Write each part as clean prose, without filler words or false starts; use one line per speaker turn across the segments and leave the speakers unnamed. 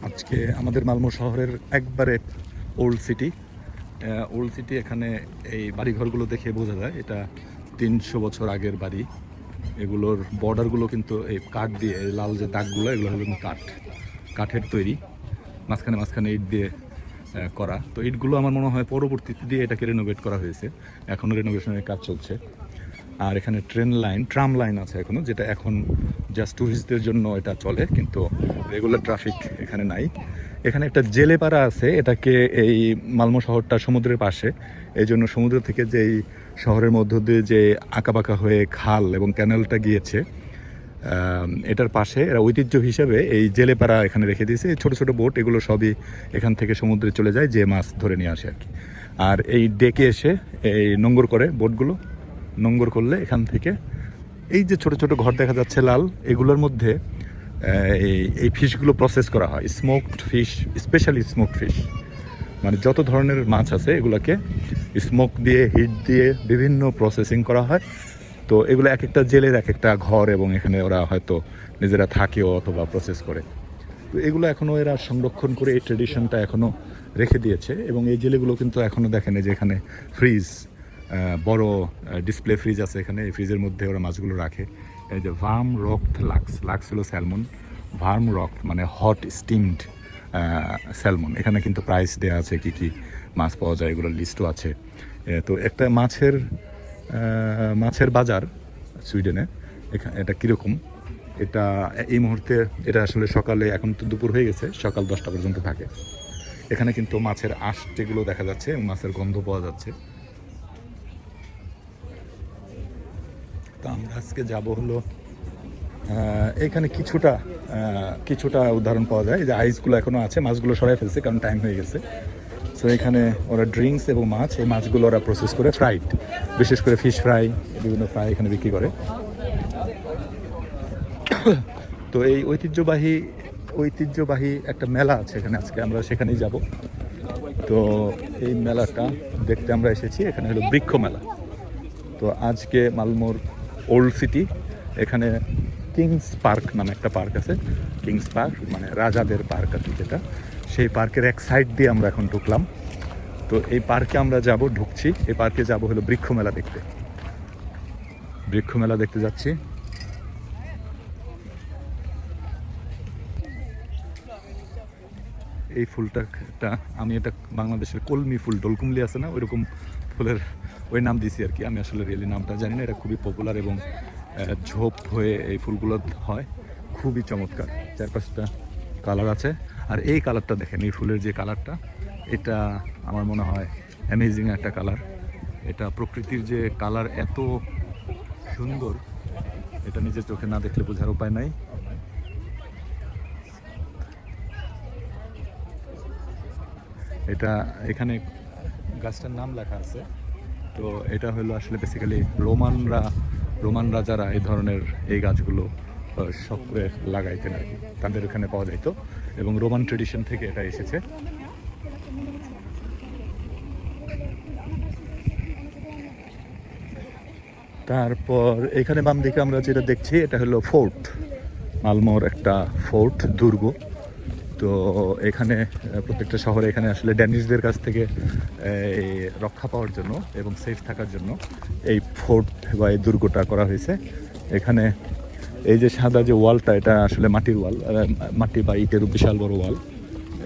আজকে আমাদের মালমো শহরের একবারে ওল্ড সিটি। এখানে এই বাড়িঘরগুলো দেখে বোঝা যায় এটা 300 বছর আগের বাড়ি। এগুলোর বর্ডারগুলো কিন্তু এই কাঠ দিয়ে, এই লাল যে দাগগুলো এগুলো হলো কাঠের তৈরি, মাঝখানে ইট দিয়ে করা। তো ইটগুলো আমার মনে হয় পরবর্তীতে দিয়ে এটাকে রেনোভেট করা হয়েছে, এখনও রেনোভেশনের কাজ চলছে। আর এখানে ট্রাম লাইন আছে এখনও, যেটা এখন জাস্ট ট্যুরিস্টদের জন্য এটা চলে, কিন্তু রেগুলার ট্রাফিক এখানে নাই। এখানে একটা জেলেপাড়া আছে, এটাকে এই মালমো শহরটা সমুদ্রের পাশে, এই জন্য সমুদ্র থেকে যেই শহরের মধ্য দিয়ে যে আঁকাবাঁকা হয়ে খাল এবং ক্যানেলটা গিয়েছে, এটার পাশে এরা ঐতিহ্য হিসেবে এই জেলেপাড়া এখানে রেখে দিয়েছে। এই ছোটো ছোটো বোট এগুলো সবই এখান থেকে সমুদ্রে চলে যায়, যে মাছ ধরে নিয়ে আসে আর কি। আর এই ডেকে এসে এই নোঙ্গর করে, বোটগুলো নোঙ্গর করলে এখান থেকে এই যে ছোট ছোট ঘর দেখা যাচ্ছে লাল, এগুলোর মধ্যে এই ফিশগুলো প্রসেস করা হয়। Smoked fish, specially smoked fish, মানে যত ধরনের মাছ আছে এগুলোকে স্মোক দিয়ে, হিট দিয়ে বিভিন্ন প্রসেসিং করা হয়। তো এগুলো এক একটা জেলের এক একটা ঘর, এবং এখানে ওরা হয়তো নিজেরা থাকেও অথবা প্রসেস করে। তো এগুলো এখনও এরা সংরক্ষণ করে এই ট্রেডিশনটা এখনও রেখে দিয়েছে। এবং এই জেলেগুলো কিন্তু এখনও দেখেন যে এখানে ফ্রিজ, বড় ডিসপ্লে ফ্রিজ আছে এখানে, এই ফ্রিজের মধ্যে ওরা মাছগুলো রাখে। এই যে ভার্ম রকড লাক্স হলো স্যালমন, ভার্ম রকড মানে হট স্টিমড স্যালমন। এখানে কিন্তু প্রাইস দেওয়া আছে, কি কি মাছ পাওয়া যায় এগুলোর লিস্টও আছে। তো একটা মাছের বাজার সুইডেনে, এটা কীরকম, এটা এই মুহূর্তে এটা আসলে সকালে, এখন তো দুপুর হয়ে গেছে, সকাল 10টা পর্যন্ত থাকে। এখানে কিন্তু মাছের আঁশ যেগুলো দেখা যাচ্ছে, মাছের গন্ধ পাওয়া যাচ্ছে। তো আমরা আজকে যাব হলো এখানে কিছুটা উদাহরণ পাওয়া যায়। যে আইসগুলো এখনও আছে, মাছগুলো সরাই ফেলছে কারণ টাইম হয়ে গেছে। সো এখানে ওরা ড্রিঙ্কস এবং মাছ, এই মাছগুলো ওরা প্রসেস করে ফ্রাইড, বিশেষ করে ফিশ ফ্রাই, বিভিন্ন ফ্রাই এখানে বিক্রি করে। তো এই ঐতিহ্যবাহী একটা মেলা আছে এখানে, আজকে আমরা সেখানেই যাব। তো এই মেলাটা দেখতে আমরা এসেছি, এখানে হলো বৃক্ষ মেলা। তো আজকে মালমোর ওল্ড সিটি, এখানে কিংস পার্ক নামে একটা পার্ক আছে। কিংস পার্ক মানে রাজাদের পার্ক আছে যেটা, সেই পার্কের এক সাইড দিয়ে আমরা এখন ঢুকলাম। তো এই পার্কে আমরা ঢুকছি, এই পার্কে যাব হলো বৃক্ষ মেলা দেখতে যাচ্ছি। এই ফুলটা আমি এটা বাংলাদেশের কলমি ফুল, ডোলকুমলি আছে না, ওইরকম ফুলের ওই নাম দিছি আর কি। আমি আসলে রিয়েলি নামটা জানি না। এটা খুবই পপুলার এবং ঝোপ হয়ে এই ফুলগুলো হয়, খুবই চমৎকার। 4-5টা কালার আছে। আর এই কালারটা দেখেন, এই ফুলের যে কালারটা, এটা আমার মনে হয় অ্যামেজিং একটা কালার। এটা প্রকৃতির যে কালার এত সুন্দর, এটা নিজের চোখে না দেখলে বোঝার উপায় নাই। এটা এখানে গাছটার নাম লেখা আছে। তো এটা হলো আসলে বেসিক্যালি রোমান রাজারা এই ধরনের এই গাছগুলো শখে লাগাইতেন আর কি, তাদের এখানে পাওয়া যাইত, এবং রোমান ট্রেডিশন থেকে এটা এসেছে। তারপর এখানে বাম দিকে আমরা যেটা দেখছি, এটা হলো ফোর্ট, মালমোর একটা ফোর্ট, দুর্গ। তো এখানে প্রত্যেকটা শহরে এখানে আসলে ড্যানিশদের কাছ থেকে রক্ষা পাওয়ার জন্য এবং সেফ থাকার জন্য এই ফোর্ট বা এই দুর্গটা করা হয়েছে। এখানে এই যে সাদা যে ওয়ালটা, এটা আসলে মাটির ওয়াল, মাটি বা ইটের বিশাল বড় ওয়াল,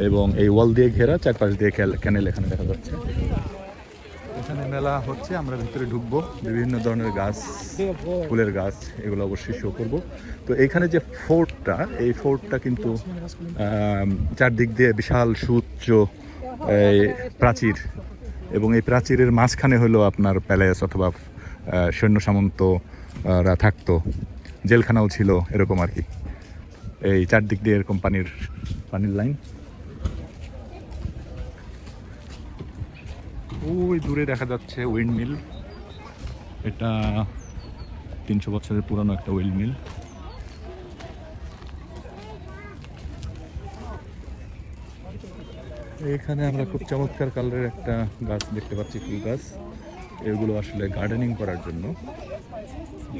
এবং এই ওয়াল দিয়ে ঘেরা, চারপাশ দিয়ে ক্যানেল এখানে দেখা যাচ্ছে। এখানে মেলা হচ্ছে, আমরা ভিতরে ঢুকবো, বিভিন্ন ধরনের গাছ, ফুলের গাছ, এগুলো অবশ্যই শো করবো। তো এখানে যে ফোর্টটা, এই ফোর্টটা কিন্তু চারদিক দিয়ে বিশাল সুউচ্চ প্রাচীর, এবং এই প্রাচীরের মাঝখানে হলো আপনার প্যালেস অথবা সৈন্য সামন্তরা থাকতো, জেলখানাও ছিল এরকম আর কি। এই চারদিক দিয়ে এরকম পানির লাইন। ওই দূরে দেখা যাচ্ছে উইন্ড মিল, এটা 300 বছরের পুরানো একটা উইন্ড মিল। এখানে আমরা খুব চমৎকার কালারের একটা গাছ দেখতে পাচ্ছি, ফুল গাছ। এগুলো আসলে গার্ডেনিং করার জন্য,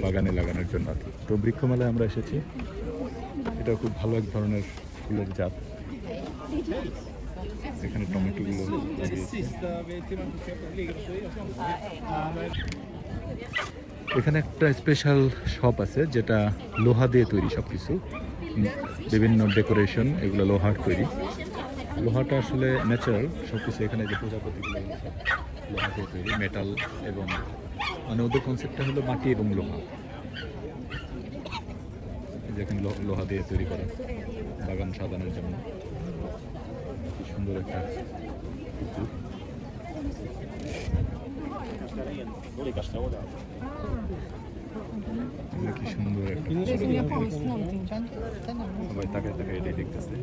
বাগানে লাগানোর জন্য আর কি। তো বৃক্ষমেলায় আমরা এসেছি, এটা খুব ভালো এক ধরনের ফুলের জাত। এখানে টমেটোগুলো লাগিয়েছে। এখানে একটা স্পেশাল শপ আছে যেটা লোহা দিয়ে তৈরি সব কিছু, বিভিন্ন ডেকোরেশন এগুলো লোহার তৈরি। লোহাটা আসলে ন্যাচারাল সব কিছু, এখানে যে প্রজাপতিগুলো সব লোহা দিয়ে তৈরি, মেটাল, এবং মানে ওদের কনসেপ্টটা হলো মাটি এবং লোহা, যেখানে লোহা দিয়ে তৈরি করা বাগান সাজানোর জন্য। কি সুন্দর একটা পুকুর। কি সুন্দর সবাই তাকায় তাকায় এটাই দেখতেছে।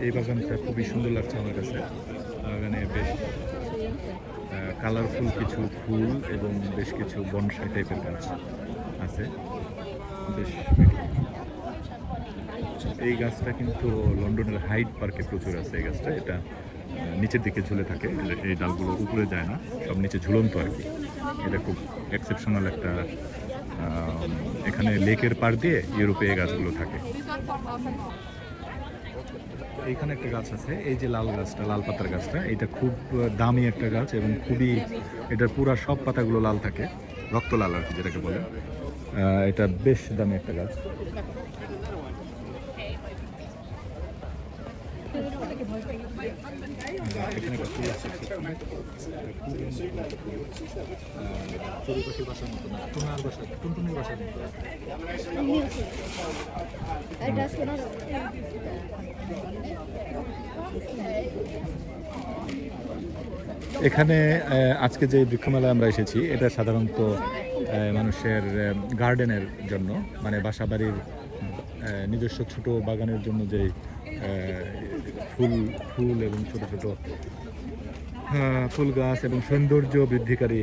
এই বাগানটা খুবই সুন্দর লাগছে আমার কাছে। বাগানে বেশ কালারফুল কিছু ফুল এবং বেশ কিছু বনসাই টাইপের গাছ আছে, বেশ। এই গাছটা কিন্তু লন্ডনের হাইড পার্কে প্রচুর আছে। এই গাছটা এটা নিচের দিকে ঝুলে থাকে, এই ডালগুলো উপরে যায় না, সব নিচে ঝুলন্ত আর কি। এটা খুব এক্সেপশনাল একটা, এখানে লেকের পাড় দিয়ে ইউরোপে এই গাছগুলো থাকে। এইখানে একটা গাছ আছে, এই যে লাল গাছটা, লাল পাতার গাছটা, এটা খুব দামি একটা গাছ এবং খুবই, এটার পুরা সব পাতাগুলো লাল থাকে, রক্ত লাল আর কি যেটাকে বলে। এটা বেশ দামি একটা গাছ। এখানে একটা ফুল আছে, চড়ুই পাখির বাসার মতো না, টুনার বাসা, টুনটুনির বাসার মতো। এখানে আজকে যে বৃক্ষমেলায় আমরা এসেছি, এটা সাধারণত মানুষের গার্ডেনের জন্য, মানে বাসা বাড়ির নিজস্ব ছোট বাগানের জন্য যে ফুল এবং ছোট ছোট ফুল গাছ এবং সৌন্দর্য বৃদ্ধিকারী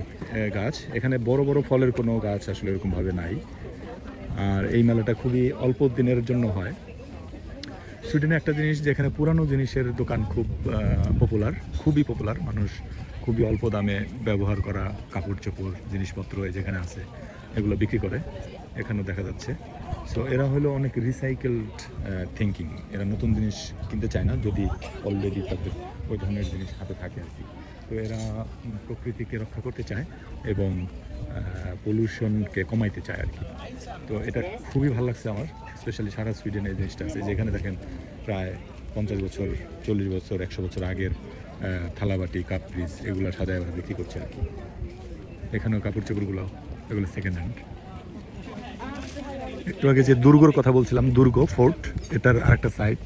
গাছ। এখানে বড় বড় ফলের কোনো গাছ আসলে এরকমভাবে নাই। আর এই মেলাটা খুবই অল্প দিনের জন্য হয়। সুইডেনে একটা জিনিস, যেখানে পুরানো জিনিসের দোকান খুব পপুলার, খুবই পপুলার। মানুষ খুবই অল্প দামে ব্যবহার করা কাপড় চোপড় জিনিসপত্র যেখানে আছে এগুলো বিক্রি করে, এখানেও দেখা যাচ্ছে। সো এরা হলো অনেক রিসাইকেলড থিঙ্কিং, এরা নতুন জিনিস কিনতে চায় না যদি অলরেডি তাদের ওই ধরনের জিনিস হাতে থাকে আর কি। তো এরা প্রকৃতিকে রক্ষা করতে চায় এবং পলিউশনকে কমাইতে চায় আর কি। তো এটা খুবই ভালো লাগছে আমার, স্পেশালি সারা সুইডেনে এই জিনিসটা আছে, যেখানে দেখেন প্রায় 50 বছর, 40 বছর, 100 বছর আগের থালাবাটি, কাপ, পিস এগুলো সাজায় বিক্রি করছে আর কি। এখানেও কাপড় চোপড়গুলো এগুলো সেকেন্ড হ্যান্ড। একটু আগে যে দুর্গর কথা বলছিলাম, দুর্গ ফোর্ট, এটার আরেকটা সাইড।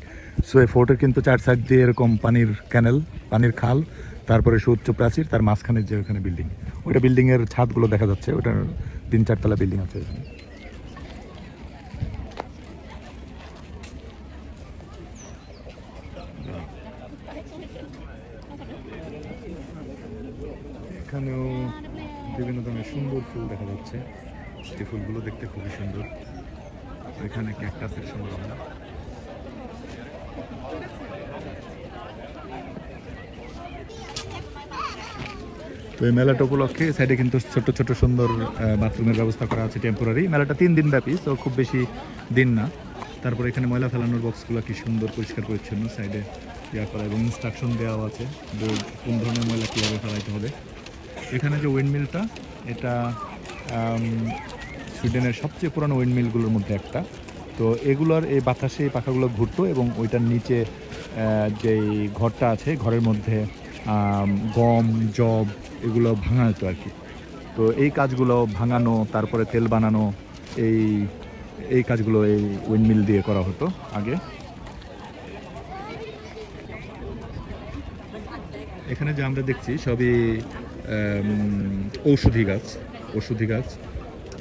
সো এই ফোর্টের কিন্তু 4 সাইড দিয়ে এরকম পানির ক্যানেল, পানির খাল, তারপরে সুউচ্চ প্রাচীর, তার মাঝখানে যে ওখানে বিল্ডিং, ওইটা বিল্ডিংয়ের ছাদগুলো দেখা যাচ্ছে, ওটার 3-4 তলা বিল্ডিং আছে এখানে। এখানেও বিভিন্ন ধরনের সুন্দর ফুল দেখা যাচ্ছে, এই ফুলগুলো দেখতে খুবই সুন্দর। এখানে ক্যাকটাসের সম্ভাবনা। তো এই মেলাটা উপলক্ষে সাইডে কিন্তু ছোট ছোট সুন্দর বাথরুমের ব্যবস্থা করা আছে টেম্পোরারি। মেলাটা 3 দিন ব্যাপী, তো খুব বেশি দিন না। তারপর এখানে ময়লা ফেলানোর বক্সগুলো কি সুন্দর পরিষ্কার পরিচ্ছন্ন, সাইডে ইয়া করা এবং ইনস্ট্রাকশন দেওয়া আছে কোন ধরনের ময়লা কীভাবে ফেলাইতে হবে। এখানে যে উইন্ডমিলটা, এটা সুইডেনের সবচেয়ে পুরানো উইন্ডমিলগুলোর মধ্যে একটা। তো এগুলোর এই বাতাসে এই পাখাগুলো ঘুরতো এবং ওইটার নিচে যেই ঘরটা আছে, ঘরের মধ্যে গম, জব এগুলো ভাঙা হতো আর কি। তো এই কাজগুলো ভাঙানো, তারপরে তেল বানানো, এই কাজগুলো এই উইন্ডমিল দিয়ে করা হতো আগে। এখানে যে আমরা দেখছি সবই ঔষধি গাছ।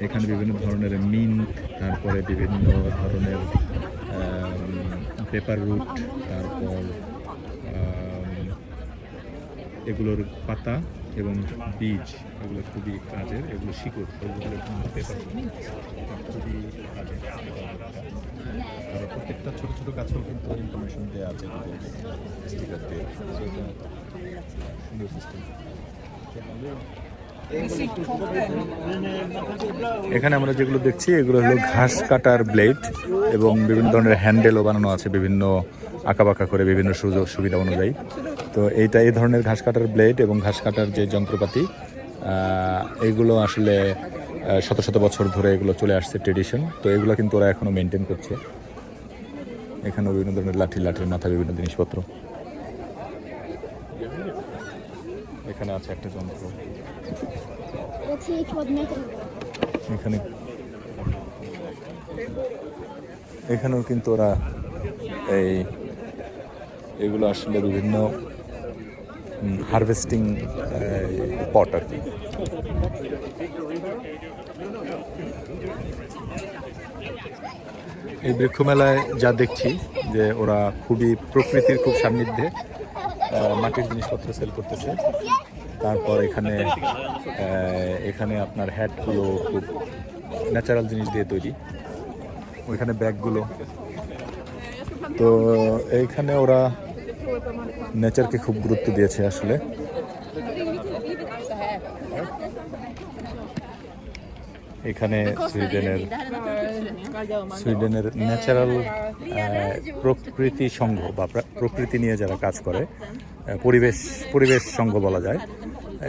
এখানে বিভিন্ন ধরনের মিন্ট, তারপরে বিভিন্ন ধরনের পেপার রুট, তারপর এগুলোর পাতা এবং বীজ, এগুলো খুবই কাজের, এগুলো শিকড়, এগুলো পেপার খুবই কাজের। আর প্রত্যেকটা ছোটো ছোটো গাছেও কিন্তু ইনফরমেশন দেওয়া আছে স্টিকার দিয়ে, সুন্দর সিস্টেম। এখানে আমরা যেগুলো দেখছি এগুলো হলো ঘাস কাটার ব্লেড এবং বিভিন্ন ধরনের হ্যান্ডেলও বানানো আছে বিভিন্ন আঁকাবাঁকা করে বিভিন্ন সুযোগ সুবিধা অনুযায়ী। তো এই ধরনের ঘাস কাটার ব্লেড এবং ঘাস কাটার যে যন্ত্রপাতি এইগুলো আসলে শত শত বছর ধরে এগুলো চলে আসছে ট্রেডিশন। তো এগুলো কিন্তু ওরা এখনও মেনটেন করছে। এখানেও বিভিন্ন ধরনের লাঠির মাথা বিভিন্ন জিনিসপত্র। এখানে আছে একটা যন্ত্র, এখানেও কিন্তু ওরা এগুলো আসলে বিভিন্ন হারভেস্টিং পট আর কি। এই বৃক্ষ মেলায় যা দেখছি যে ওরা খুবই প্রকৃতির খুব সান্নিধ্যে মাটির জিনিসপত্র সেল করতেছে। তারপর এখানে আপনার হ্যাটগুলো খুব ন্যাচারাল জিনিস দিয়ে তৈরি, ওইখানে ব্যাগগুলো। তো এইখানে ওরা নেচারকে খুব গুরুত্ব দিয়েছে আসলে। এখানে সুইডেনের ন্যাচারাল প্রকৃতি সংঘ বা প্রকৃতি নিয়ে যারা কাজ করে, পরিবেশ সংঘ বলা যায়,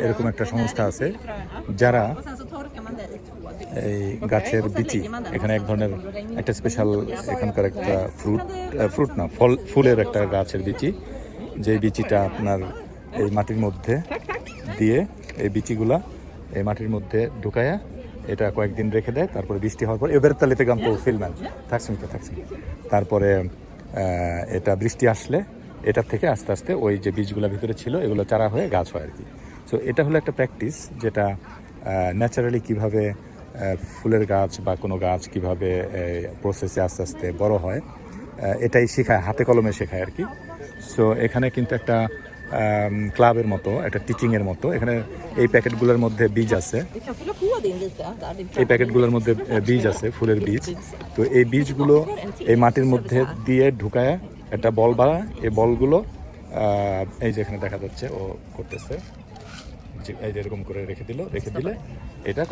এরকম একটা সংস্থা আছে যারা এই গাছের বিচি, এখানে এক ধরনের একটা স্পেশাল এখানকার একটা ফ্রুট না ফুলের একটা গাছের বিচি, যে বিচিটা আপনার এই মাটির মধ্যে দিয়ে এই বিচিগুলা এই মাটির মধ্যে ঢুকায়া এটা কয়েকদিন রেখে দেয়। তারপরে বৃষ্টি হওয়ার পর এবার তালিতে গাম্প ফিলম্যান থাকছেন। তারপরে এটা বৃষ্টি আসলে এটার থেকে আস্তে আস্তে ওই যে বীজগুলো ভিতরে ছিল এগুলো চারা হয়ে গাছ হয় আর কি। সো এটা হলো একটা প্র্যাকটিস যেটা ন্যাচারালি কিভাবে ফুলের গাছ বা কোনো গাছ কিভাবে প্রসেসে আস্তে আস্তে বড় হয় এটাই শেখায়, হাতে কলমে শেখায় আর কি। সো এখানে কিন্তু একটা ক্লাবের মতো, একটা টিচিংয়ের মতো। এখানে এই প্যাকেটগুলোর মধ্যে বীজ আছে, এই প্যাকেটগুলোর মধ্যে বীজ আছে, ফুলের বীজ। তো এই বীজগুলো এই মাটির মধ্যে দিয়ে ঢুকায় একটা বল বানায়। এই বলগুলো এই যে এখানে দেখা যাচ্ছে ও করতেছে, এই যে এরকম করে রেখে দিলে এটা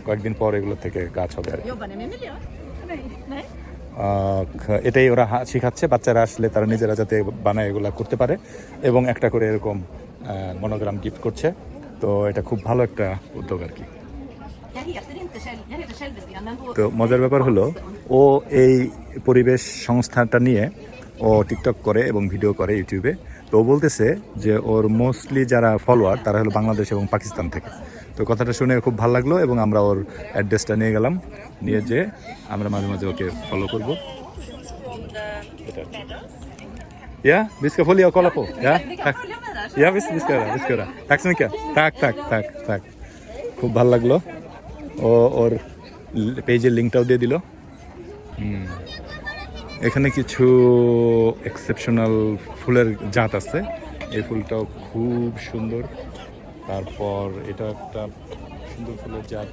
কয়েকদিন পর এগুলো থেকে গাছ হবে আর কি। এটাই ওরা শেখাচ্ছে, বাচ্চারা আসলে তারা নিজেরা যাতে বানায় এগুলো করতে পারে এবং একটা করে এরকম মনোগ্রাম গিফট করছে। তো এটা খুব ভালো একটা উদ্যোগ আর কি। তো মজার ব্যাপার হলো ও এই পরিবেশ সংস্থাটা নিয়ে ও টিকটক করে এবং ভিডিও করে ইউটিউবে। তো ও বলতেছে যে ওর মোস্টলি যারা ফলোয়ার তারা হলো বাংলাদেশ এবং পাকিস্তান থেকে। তো কথাটা শুনে খুব ভালো লাগলো এবং আমরা ওর অ্যাড্রেসটা নিয়ে গেলাম, নিয়ে যে আমরা মাঝে মাঝে ওকে ফলো করবো। Ska följa och kolla på. Ja, tack. Ja, visst ska göra. Tack så mycket. Tack. খুব ভালো লাগলো। ওর পেজের লিঙ্কটাও দিয়ে দিল। এখানে কিছু এক্সেপশনাল ফুলের জাত আছে, এই ফুলটাও খুব সুন্দর। তারপর এটা একটা সুন্দর ফুলের জাত,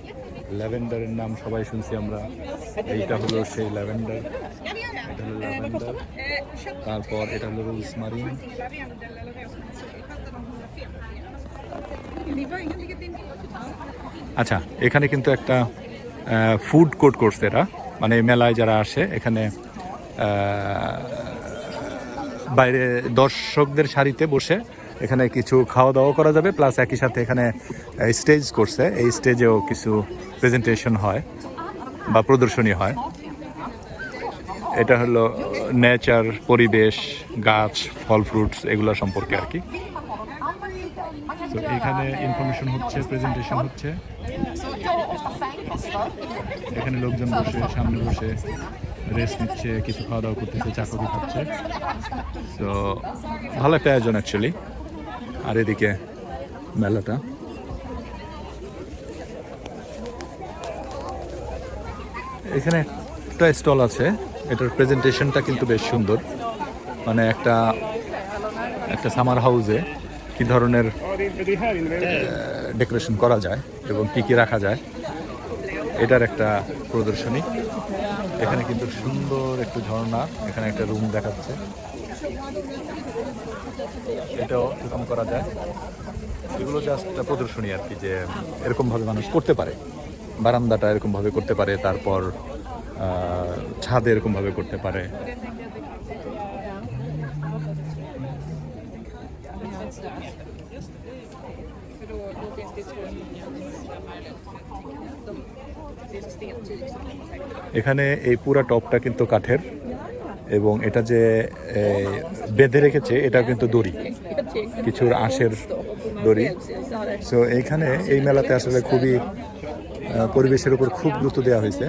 ল্যাভেন্ডারের নাম সবাই শুনছি আমরা, এইটা হলো সেই ল্যাভেন্ডার, এটা হলো ল্যাভেন্ডার। তারপর এটা হলো রোজমারিন। আচ্ছা, এখানে কিন্তু একটা ফুড কোর্ট করছে এরা, মানে মেলায় যারা আসে এখানে বাইরে দর্শকদের সারিতে বসে এখানে কিছু খাওয়া দাওয়া করা যাবে, প্লাস একই সাথে এখানে স্টেজ করছে, এই স্টেজেও কিছু প্রেজেন্টেশন হয় বা প্রদর্শনী হয়। এটা হলো নেচার, পরিবেশ, গাছ, ফল, ফ্রুটস এগুলো সম্পর্কে আর কি। তো এখানে ইনফরমেশন হচ্ছে, প্রেজেন্টেশন হচ্ছে, এখানে লোকজন বসে সামনে বসে রেস্ট নিচ্ছে, কিছু খাওয়া দাওয়া করতেছে, চা কফি খাচ্ছে। তো ভালো একটা আয়োজন অ্যাকচুয়ালি। আর এদিকে মেলাটা, এখানে একটা স্টল আছে, এটার প্রেজেন্টেশনটা কিন্তু বেশ সুন্দর। মানে একটা সামার হাউসে কি ধরনের ডেকোরেশন করা যায় এবং কি রাখা যায় এটার একটা প্রদর্শনী। এখানে কিন্তু সুন্দর একটু ঝর্ণা, এখানে একটা রুম দেখাচ্ছে, এটাও এরকম করা যায়। এগুলো জাস্ট একটা প্রদর্শনী আর কি, যে এরকমভাবে মানুষ করতে পারে, বারান্দাটা এরকমভাবে করতে পারে, তারপর ছাদে এরকমভাবে করতে পারে। এখানে এই পুরা টপটা কিন্তু কাঠের, এবং এটা যে বেঁধে রেখেছে এটা কিন্তু দড়ি, কিছুর আঁশের দড়ি। সো এইখানে এই মেলাতে আসলে খুবই পরিবেশের উপর খুব গুরুত্ব দেওয়া হয়েছে।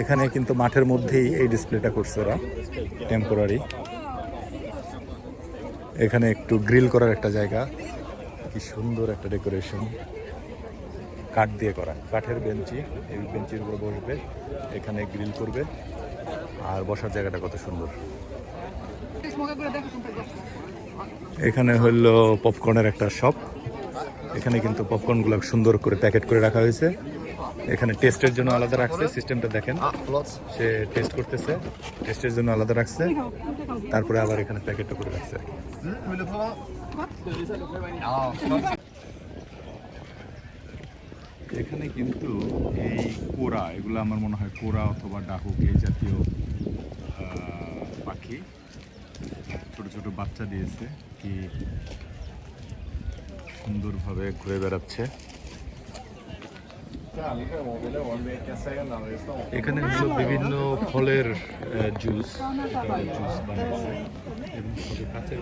এখানে কিন্তু মাঠের মধ্যেই এই ডিসপ্লেটা করছে ওরা, টেম্পোরারি। এখানে একটু গ্রিল করার একটা জায়গা, কি সুন্দর একটা ডেকোরেশন, কাঠ দিয়ে করা, কাঠের বেঞ্চি, এই বেঞ্চির উপর বসবে, এখানে গ্রিল করবে, আর বসার জায়গাটা কত সুন্দর। এখানে হলো পপকর্নের একটা শপ, এখানে কিন্তু পপকর্নগুলো সুন্দর করে প্যাকেট করে রাখা হয়েছে। এখানে টেস্টের জন্য আলাদা রাখছে, সিস্টেমটা দেখেন, সে টেস্ট করতেছে, টেস্টের জন্য আলাদা রাখছে, তারপরে আবার এখানে প্যাকেটটা করে রাখছে। এখানে কিন্তু এই কোরা, এগুলো আমার মনে হয় কোরা অথবা ডাহুক, এই জাতীয় পাখি, ছোট ছোট বাচ্চা দিয়েছে, কি সুন্দরভাবে ঘুরে বেড়াচ্ছে। এখানে হলো বিভিন্ন ফলের জুস, জুস বানিয়েছে, এবং সবে কাঁচের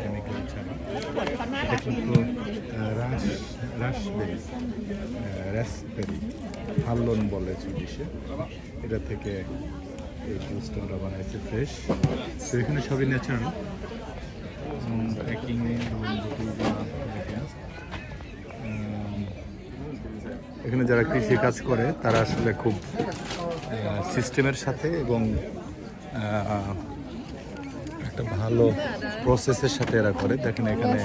কেমিক্যাল ছাড়া। এটা কিন্তু রাসবেরি হাল্লন বলে সুইডিশে, এটা থেকে এই জুসটা ওরা বানাইছে ফ্রেশ। তো এখানে সবই ন্যাচারাল, প্যাকিং এখানে যারা কৃষি কাজ করে তারা আসলে খুব সিস্টেমের সাথে এবং একটা ভালো প্রসেসের সাথে এরা করে। দেখেন এখানে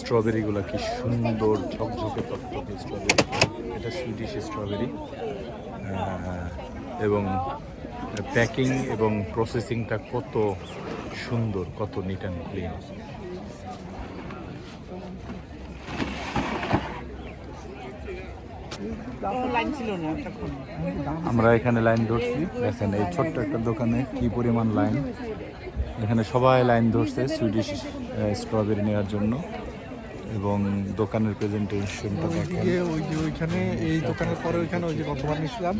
স্ট্রবেরিগুলো কি সুন্দর ঝকঝকে টকটকে স্ট্রবেরি, এটা সুইডিশ স্ট্রবেরি, এবং প্যাকিং এবং প্রসেসিংটা কত সুন্দর, কত নিট অ্যান্ড ক্লিন। আমরা এখানে লাইন ধরছি, দেখেন এই ছোট্ট একটা দোকানে কি পরিমাণ লাইন। এখানে সবাই লাইন ধরছে সুইডিশ স্ট্রবেরি নেওয়ার জন্য, এবং দোকানের প্রেজেন্টেশনটা দেখেন।
ওইখানে এই দোকানের পরে ওইখানে ওই যে গতবার নিয়েছিলাম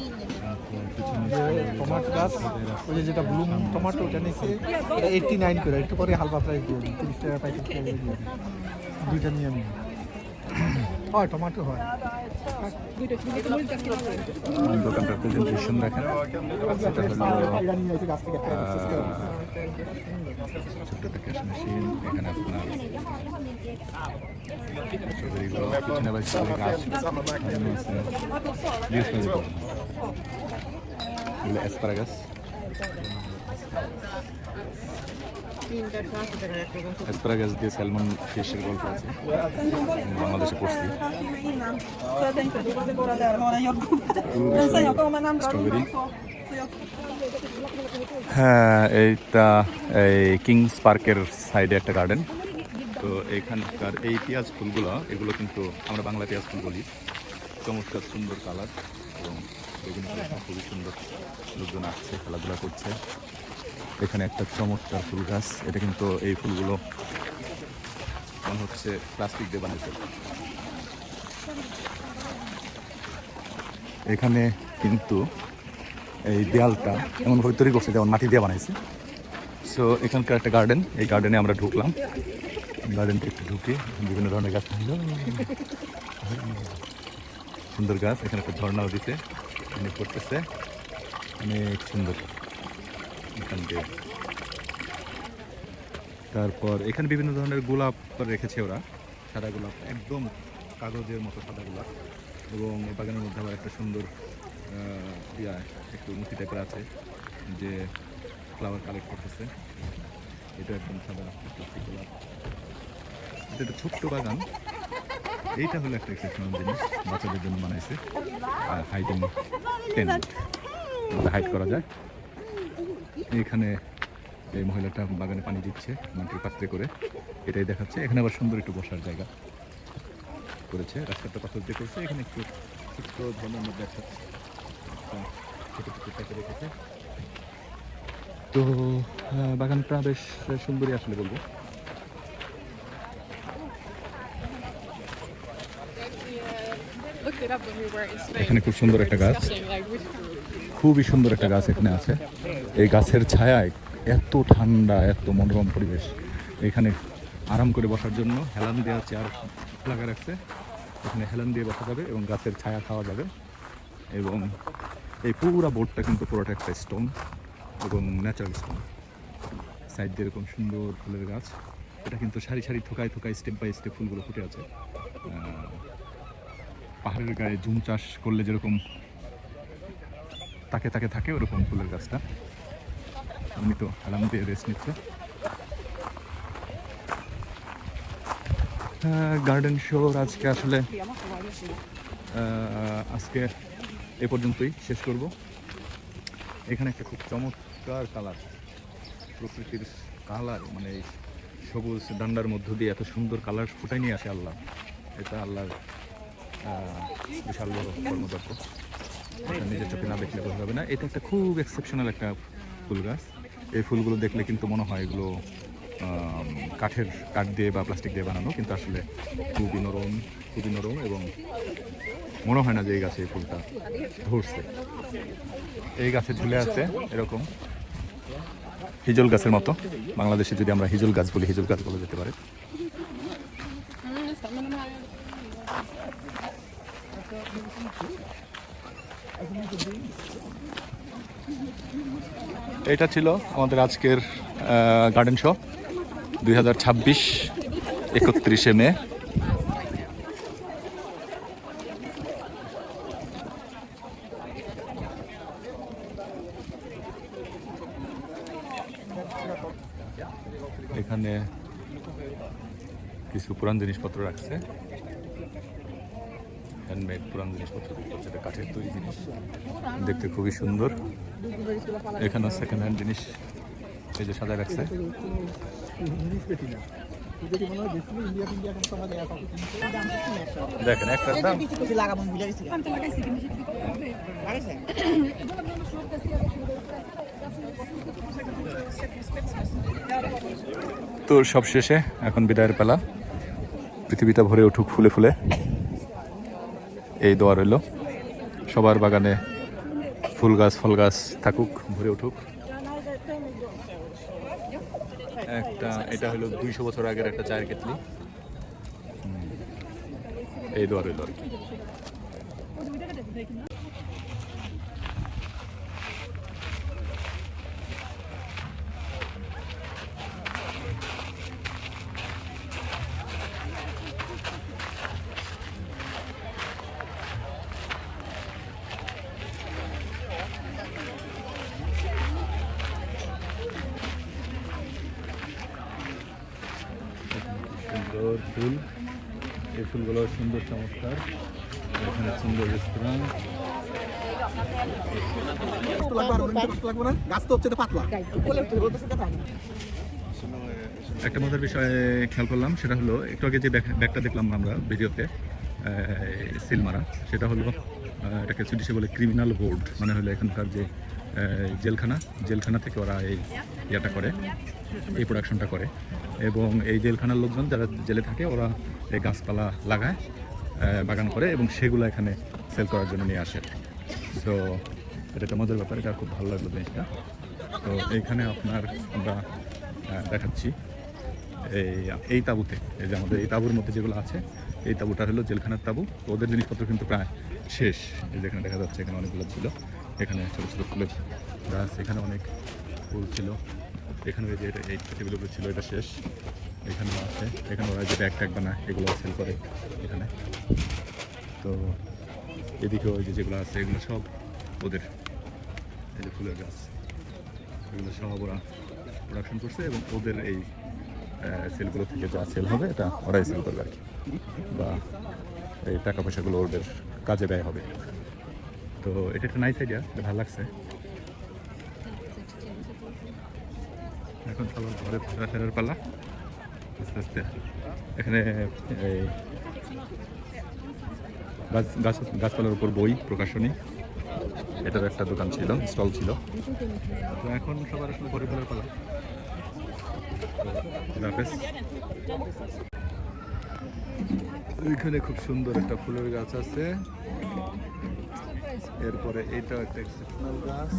টমাটো গাছ, ওই যে যেটা ব্লুম টমাটো, ওটা নিয়েছে 89 করে, একটু পরে হালকা প্রাইস দিয়ে 30 টাকা প্যাকেট দিয়ে দুইটা নিয়ে আমি হয় টমাটো হয়।
দোকানটার প্রেজেন্টেশন দেখেন, ছোট্ট একটা ক্যাশ মেশিন, এখানে আপনার স্ট্রবেরিগুলো, পিছনে আবার স্ট্রবেরি গাছ অ্যাসপারাগাস, অ্যাসপারাগাস দিয়ে স্যালমন ফিশের গল্প আছে, বাংলাদেশে পড়ছি। স্ট্রবেরি, হ্যাঁ, এইটা এই কিংস পার্কের সাইডে একটা গার্ডেন। তো এইখানকার এই পেঁয়াজ ফুলগুলো, এগুলো কিন্তু আমরা বাংলা পেঁয়াজ ফুল বলি, চমৎকার সুন্দর কালার, এবং বেগুনি কালারটা খুবই সুন্দর। লোকজন আসছে, খেলাধুলা করছে। এখানে একটা চমৎকার ফুল গাছ, এটা কিন্তু এই ফুলগুলো মনে হচ্ছে প্লাস্টিক দিয়ে বানিয়েছে। এখানে কিন্তু এই দেয়ালটা এমনভাবে তৈরি করছে যেমন মাটি দিয়ে বানাইছে। সো এখানকার একটা গার্ডেন, এই গার্ডেনে আমরা ঢুকলাম, গার্ডেনটা একটু ঢুকে বিভিন্ন ধরনের গাছ, সুন্দর গাছ। এখানে একটা ঝর্ণাও দিতে করতেছে, অনেক সুন্দর এখান দিয়ে। তারপর এখানে বিভিন্ন ধরনের গোলাপ রেখেছে ওরা, সাদা গোলাপ, একদম কাগজের মতো সাদা গোলাপ, এবং এই বাগানের মধ্যে আবার একটা সুন্দর একটু মুখি টাইপের আছে যে ফ্লাওয়ার কালেক্ট করতেছে। এটা একদম সাদা প্লাস্টিক গোলাপ। এটা একটা ছোট্ট বাগান। এইটা হলো একটা এক্সেপশনাল জিনিস, বাচ্চাদের জন্য বানাইছে। হাইডিং টেন্ট, হাইড করা যায়। এখানে এই মহিলাটা বাগানে পানি দিচ্ছে মাটির পাত্রে করে, এটাই দেখাচ্ছে। এখানে আবার সুন্দর একটু বসার জায়গা করেছে, রাস্তাটা পাথর দিয়ে করছে। এখানে একটু ছোট্ট ধরনের মধ্যে একটা ছোটো ছোটো টাইপে রেখেছে। তো বাগানটা বেশ সুন্দরই আসলে বলবো। এখানে খুব সুন্দর একটা গাছ, খুবই সুন্দর একটা গাছ এখানে আছে। এই গাছের ছায়ায় এত ঠান্ডা, এত মনোরম পরিবেশ। এখানে আরাম করে বসার জন্য হেলান দেওয়া চেয়ার লাগা রাখছে। এখানে হেলান দিয়ে বসা যাবে এবং গাছের ছায়া খাওয়া যাবে। এবং এই পুরো বোর্ডটা কিন্তু পুরোটা একটা স্টোন এবং ন্যাচারাল স্টোন। সাইড দিয়ে এরকম সুন্দর ফুলের গাছ। এটা কিন্তু সারি সারি থোকায় থোকায় স্টেপ বাই স্টেপ ফুলগুলো ফুটে আছে। পাহাড়ের গায়ে জুম চাষ করলে যেরকম তাকে তাকে থাকে ওরকম ফুলের গাছটা। উনি তো হেলান দিয়ে রেস্ট নিচ্ছে। গার্ডেন শোর আজকে আসলে আজকে এ পর্যন্তই শেষ করব। এখানে একটা খুব চমৎকার কালার, প্রকৃতির কালার, মানে এই সবুজ ডান্ডার মধ্য দিয়ে এত সুন্দর কালার ফুটাই নিয়ে আসে আল্লাহ। এটা আল্লাহর বিশাল বড় কর্মযজ্ঞ, এটা নিজের চোখে না দেখলে বোঝা যাবে না। এটা একটা খুব এক্সেপশনাল একটা ফুল গাছ। এই ফুলগুলো দেখলে কিন্তু মনে হয় এগুলো কাঠ দিয়ে বা প্লাস্টিক দিয়ে বানানো, কিন্তু আসলে খুবই নরম এবং মনে হয় না যে এই গাছে এই ফুলটা ধরছে। এই গাছে ঝুলে আছে এরকম হিজল গাছের মতো। বাংলাদেশে যদি আমরা হিজল গাছ বলি, হিজল গাছ বলা যেতে পারে। এটা ছিল আমাদের আজকের গার্ডেন শো 2026 31শে মে। এখানে কিছু পুরান জিনিসপত্র রাখছে, হ্যান্ডমেড পুরান জিনিসপত্র, যেটা কাঠের তৈরি জিনিস, দেখতে খুবই সুন্দর। এখানে সেকেন্ড হ্যান্ড জিনিস এই যে সাজায় রাখছে। দেখেন একটা দাম তো সব শেষে এখন বিদায়ের পালা। পৃথিবীটা ভরে উঠুক ফুলে ফুলে, এই দোয়া রইল। সবার বাগানে ফুল গাছ ফল গাছ থাকুক, ভরে উঠুক। এটা হলো 200 বছর আগের একটা চায়ের কেতলি। এই দোয়া রইল আর কি। সুন্দর ফুল, এই ফুলগুলো সুন্দর চমৎকার। এখানে সুন্দর রেস্টুরেন্ট। একটা মজার বিষয় খেয়াল করলাম, সেটা হলো একটু আগে যে ব্যাগটা দেখলাম আমরা ভিডিওতে সিল মারা, সেটা হলো এটাকে সুইডিশে বলে ক্রিমিনাল বোর্ড, মানে হলো এখানকার যে জেলখানা থেকে ওরা এই ইয়েটা করে, এই প্রোডাকশনটা করে। এবং এই জেলখানার লোকজন যারা জেলে থাকে ওরা এই গাছপালা লাগায়, বাগান করে এবং সেগুলো এখানে সেল করার জন্য নিয়ে আসে। তো এটা একটা মজার ব্যাপার, এটা খুব ভালো লাগলো জিনিসটা। তো এইখানে আমরা দেখাচ্ছি এই তাঁবুতে, এই যে আমাদের এই তাঁবুর মধ্যে যেগুলো আছে, এই তাঁবুটা হলো জেলখানার তাঁবু। তো ওদের জিনিসপত্র কিন্তু প্রায় শেষ। এই যেখানে দেখা যাচ্ছে এখানে অনেকগুলো ছিল, এখানে ছোটো ছোটো ফুলের গাছ, এখানে অনেক ফুল ছিল, এখানে যে এই টেবিলগুলো ছিল এটা শেষ। এখানেও আছে, এখানে ওরা যে ব্যাগ বানায় এগুলো সেল করে এখানে। তো এদিকে ওই যেগুলো আছে এগুলো সব ওদের, এই যে ফুলের গাছ, এগুলো সব ওরা প্রোডাকশন করছে এবং ওদের এই সেলগুলো থেকে যা সেল হবে এটা ওরাই সেল করবে আর কি, বা এই টাকা পয়সাগুলো ওদের কাজে ব্যয় হবে। তো এটা একটা নাইস আইডিয়া, ভালো লাগছে। এখন সবার ঘরে ফেরার পালা আস্তে আস্তে। এখানে এই গাছপালার উপর বই প্রকাশনী, এটার একটা দোকান ছিল, স্টল ছিল। তো এখন সবার আসলে ঘরে ফেরার পালা। এখানে খুব সুন্দর একটা ফুলের গাছ আছে। এরপরে এটা একটা এক্সেপশনাল গাছ,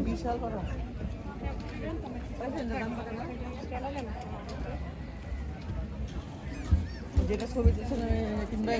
বিশাল বড় যেটা ছবি দিচ্ছেন কিনবাই